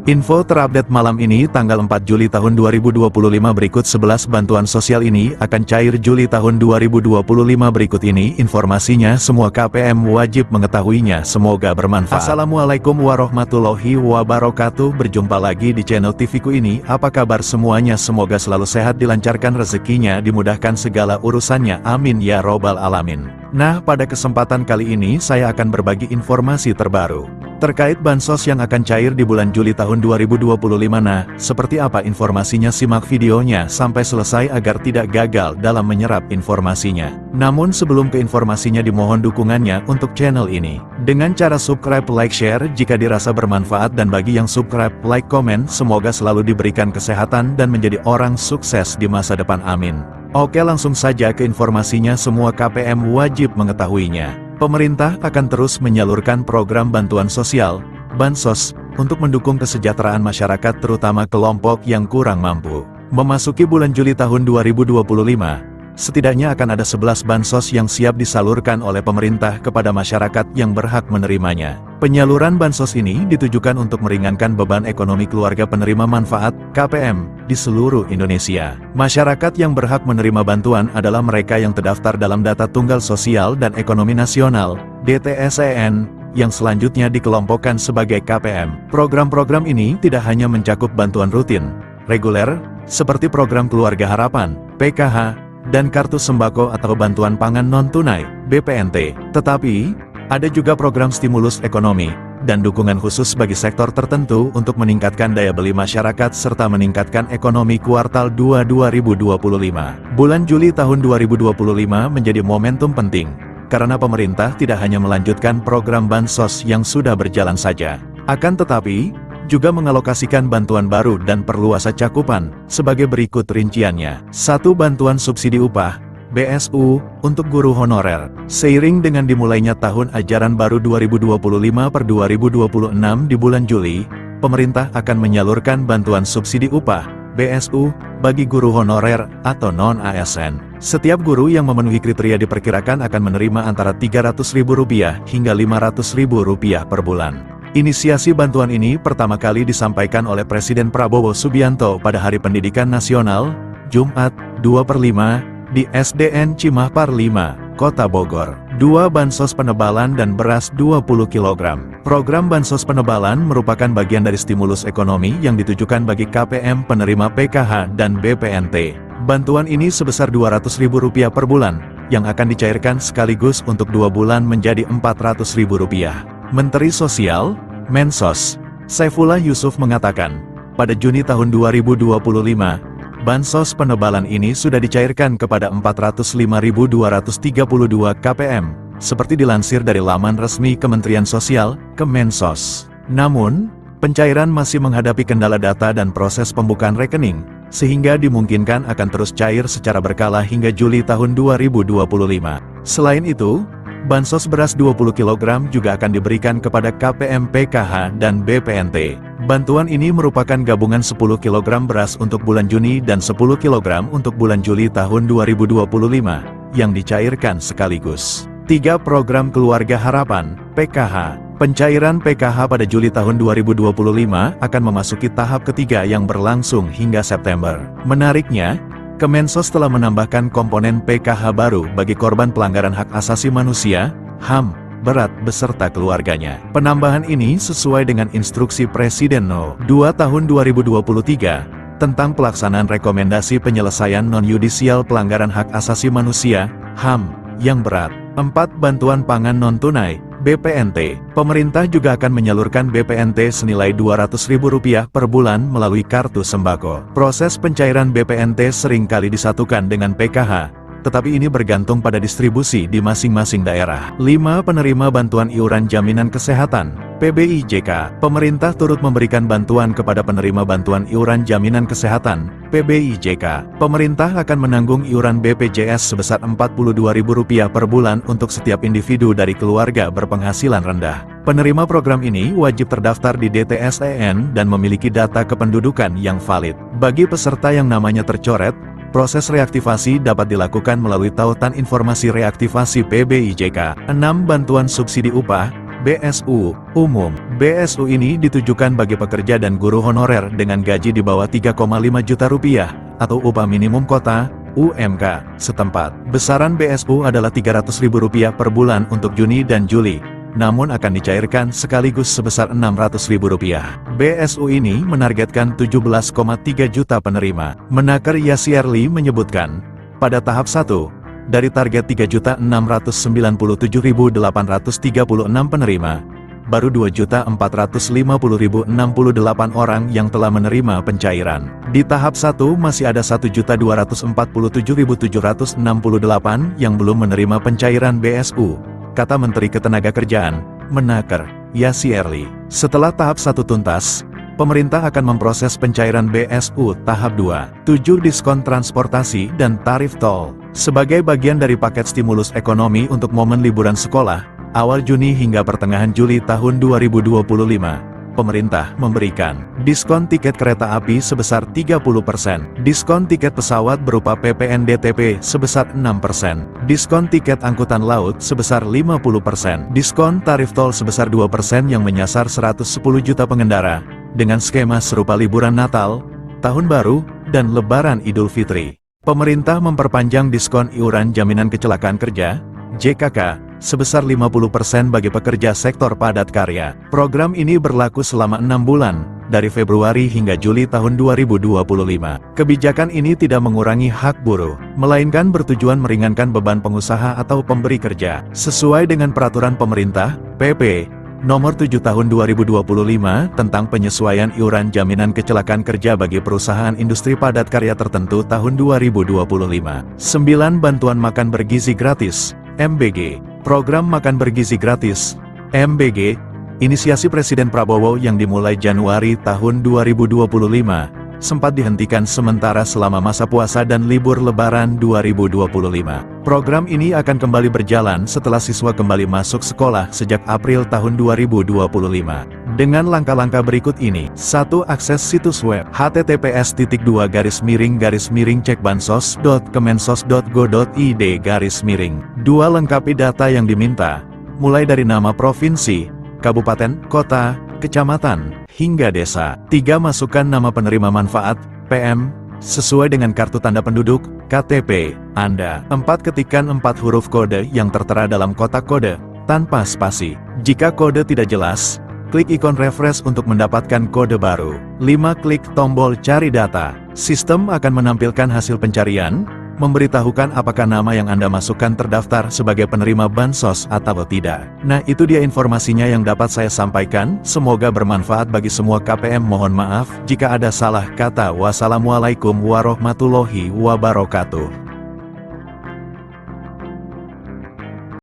Info terupdate malam ini tanggal 4 Juli tahun 2025 berikut 11 bantuan sosial ini akan cair Juli tahun 2025 berikut ini informasinya semua KPM wajib mengetahuinya semoga bermanfaat. Assalamualaikum warahmatullahi wabarakatuh. Berjumpa lagi di channel TV ku ini. Apa kabar semuanya, semoga selalu sehat, dilancarkan rezekinya, dimudahkan segala urusannya, amin ya robbal alamin. Nah, pada kesempatan kali ini saya akan berbagi informasi terbaru terkait bansos yang akan cair di bulan Juli tahun 2025. Nah, seperti apa informasinya? Simak videonya sampai selesai agar tidak gagal dalam menyerap informasinya. Namun sebelum ke informasinya, dimohon dukungannya untuk channel ini dengan cara subscribe, like, share jika dirasa bermanfaat, dan bagi yang subscribe, like, komen, semoga selalu diberikan kesehatan dan menjadi orang sukses di masa depan, amin. Oke, langsung saja ke informasinya. Semua KPM wajib mengetahuinya. Pemerintah akan terus menyalurkan program bantuan sosial, bansos, untuk mendukung kesejahteraan masyarakat terutama kelompok yang kurang mampu. Memasuki bulan Juli tahun 2025, setidaknya akan ada 11 bansos yang siap disalurkan oleh pemerintah kepada masyarakat yang berhak menerimanya. Penyaluran bansos ini ditujukan untuk meringankan beban ekonomi keluarga penerima manfaat KPM di seluruh Indonesia. Masyarakat yang berhak menerima bantuan adalah mereka yang terdaftar dalam Data Tunggal Sosial dan Ekonomi Nasional (DTSEN) yang selanjutnya dikelompokkan sebagai KPM. Program-program ini tidak hanya mencakup bantuan rutin, reguler, seperti program Keluarga Harapan, PKH, dan Kartu Sembako atau Bantuan Pangan Non-Tunai, BPNT, tetapi ada juga program stimulus ekonomi dan dukungan khusus bagi sektor tertentu untuk meningkatkan daya beli masyarakat serta meningkatkan ekonomi kuartal 2 2025. Bulan Juli tahun 2025 menjadi momentum penting karena pemerintah tidak hanya melanjutkan program bansos yang sudah berjalan saja, akan tetapi juga mengalokasikan bantuan baru dan perluasan cakupan sebagai berikut rinciannya. 1. Bantuan subsidi upah BSU untuk guru honorer. Seiring dengan dimulainya tahun ajaran baru 2025/2026 di bulan Juli, pemerintah akan menyalurkan bantuan subsidi upah BSU bagi guru honorer atau non-ASN. Setiap guru yang memenuhi kriteria diperkirakan akan menerima antara Rp300.000 hingga Rp500.000 per bulan. Inisiasi bantuan ini pertama kali disampaikan oleh Presiden Prabowo Subianto pada Hari Pendidikan Nasional, Jumat, 2/5, di SDN Cimahpar 5, Kota Bogor. 2. Bansos penebalan dan beras 20 kg. Program bansos penebalan merupakan bagian dari stimulus ekonomi yang ditujukan bagi KPM penerima PKH dan BPNT. Bantuan ini sebesar Rp200.000 per bulan, yang akan dicairkan sekaligus untuk 2 bulan menjadi Rp400.000. Menteri Sosial, Mensos, Saifullah Yusuf mengatakan, pada Juni tahun 2025, bansos penebalan ini sudah dicairkan kepada 405.232 KPM, seperti dilansir dari laman resmi Kementerian Sosial, Kemensos. Namun, pencairan masih menghadapi kendala data dan proses pembukaan rekening, sehingga dimungkinkan akan terus cair secara berkala hingga Juli tahun 2025. Selain itu, bansos beras 20 kg juga akan diberikan kepada KPM PKH dan BPNT. Bantuan ini merupakan gabungan 10 kg beras untuk bulan Juni dan 10 kg untuk bulan Juli tahun 2025, yang dicairkan sekaligus. 3. Program Keluarga Harapan, PKH. Pencairan PKH pada Juli tahun 2025 akan memasuki tahap ketiga yang berlangsung hingga September. Menariknya, Kemensos telah menambahkan komponen PKH baru bagi korban pelanggaran hak asasi manusia, HAM, berat beserta keluarganya. Penambahan ini sesuai dengan instruksi Presiden No. 2 tahun 2023 tentang pelaksanaan rekomendasi penyelesaian non-yudisial pelanggaran hak asasi manusia, HAM, yang berat. 4. Bantuan pangan non-tunai, BPNT. Pemerintah juga akan menyalurkan BPNT senilai Rp200.000 per bulan melalui Kartu Sembako. Proses pencairan BPNT seringkali disatukan dengan PKH, tetapi ini bergantung pada distribusi di masing-masing daerah. 5. Penerima bantuan iuran jaminan kesehatan, PBIJK. Pemerintah turut memberikan bantuan kepada penerima bantuan iuran jaminan kesehatan, PBIJK. Pemerintah akan menanggung iuran BPJS sebesar Rp42.000 per bulan untuk setiap individu dari keluarga berpenghasilan rendah. Penerima program ini wajib terdaftar di DTSEN dan memiliki data kependudukan yang valid. Bagi peserta yang namanya tercoret, proses reaktivasi dapat dilakukan melalui tautan informasi reaktivasi PBIJK. 6. Bantuan subsidi upah BSU Umum. BSU ini ditujukan bagi pekerja dan guru honorer dengan gaji di bawah 3,5 juta rupiah, atau upah minimum kota, UMK, setempat. Besaran BSU adalah Rp300.000 per bulan untuk Juni dan Juli, namun akan dicairkan sekaligus sebesar Rp600.000. BSU ini menargetkan 17,3 juta penerima. Menaker Yasierli menyebutkan, pada tahap 1, dari target 3.697.836 penerima, baru 2.450.068 orang yang telah menerima pencairan. Di tahap 1 masih ada 1.247.768 yang belum menerima pencairan BSU, kata Menteri Ketenagakerjaan, Menaker Yasierli. Setelah tahap 1 tuntas, pemerintah akan memproses pencairan BSU tahap 2. 7 diskon transportasi dan tarif tol. Sebagai bagian dari paket stimulus ekonomi untuk momen liburan sekolah, awal Juni hingga pertengahan Juli tahun 2025, pemerintah memberikan diskon tiket kereta api sebesar 30%, diskon tiket pesawat berupa PPNDTP sebesar 6%, diskon tiket angkutan laut sebesar 50%, diskon tarif tol sebesar 2% yang menyasar 110 juta pengendara, dengan skema serupa liburan Natal, Tahun Baru, dan Lebaran Idul Fitri. Pemerintah memperpanjang diskon iuran jaminan kecelakaan kerja, JKK, sebesar 50% bagi pekerja sektor padat karya. Program ini berlaku selama 6 bulan, dari Februari hingga Juli tahun 2025. Kebijakan ini tidak mengurangi hak buruh, melainkan bertujuan meringankan beban pengusaha atau pemberi kerja. Sesuai dengan peraturan pemerintah, PP Nomor 7 Tahun 2025 tentang penyesuaian iuran jaminan kecelakaan kerja bagi perusahaan industri padat karya tertentu tahun 2025. 9. Bantuan makan bergizi gratis, MBG. Program makan bergizi gratis, MBG, inisiasi Presiden Prabowo yang dimulai Januari tahun 2025, sempat dihentikan sementara selama masa puasa dan libur Lebaran 2025. Program ini akan kembali berjalan setelah siswa kembali masuk sekolah sejak April tahun 2025. Dengan langkah-langkah berikut ini: 1. Akses situs web https://cekbansos.kemensos.go.id. 2. Lengkapi data yang diminta, mulai dari nama provinsi, kabupaten, kota, kecamatan, hingga desa. 3. Masukkan nama penerima manfaat, PM, sesuai dengan kartu tanda penduduk, KTP, Anda. 4. Ketikkan 4 huruf kode yang tertera dalam kotak kode, tanpa spasi. Jika kode tidak jelas, klik ikon refresh untuk mendapatkan kode baru. 5. Klik tombol cari data. Sistem akan menampilkan hasil pencarian, memberitahukan apakah nama yang Anda masukkan terdaftar sebagai penerima bansos atau tidak. Nah, itu dia informasinya yang dapat saya sampaikan. Semoga bermanfaat bagi semua KPM. Mohon maaf jika ada salah kata. Wassalamualaikum warahmatullahi wabarakatuh.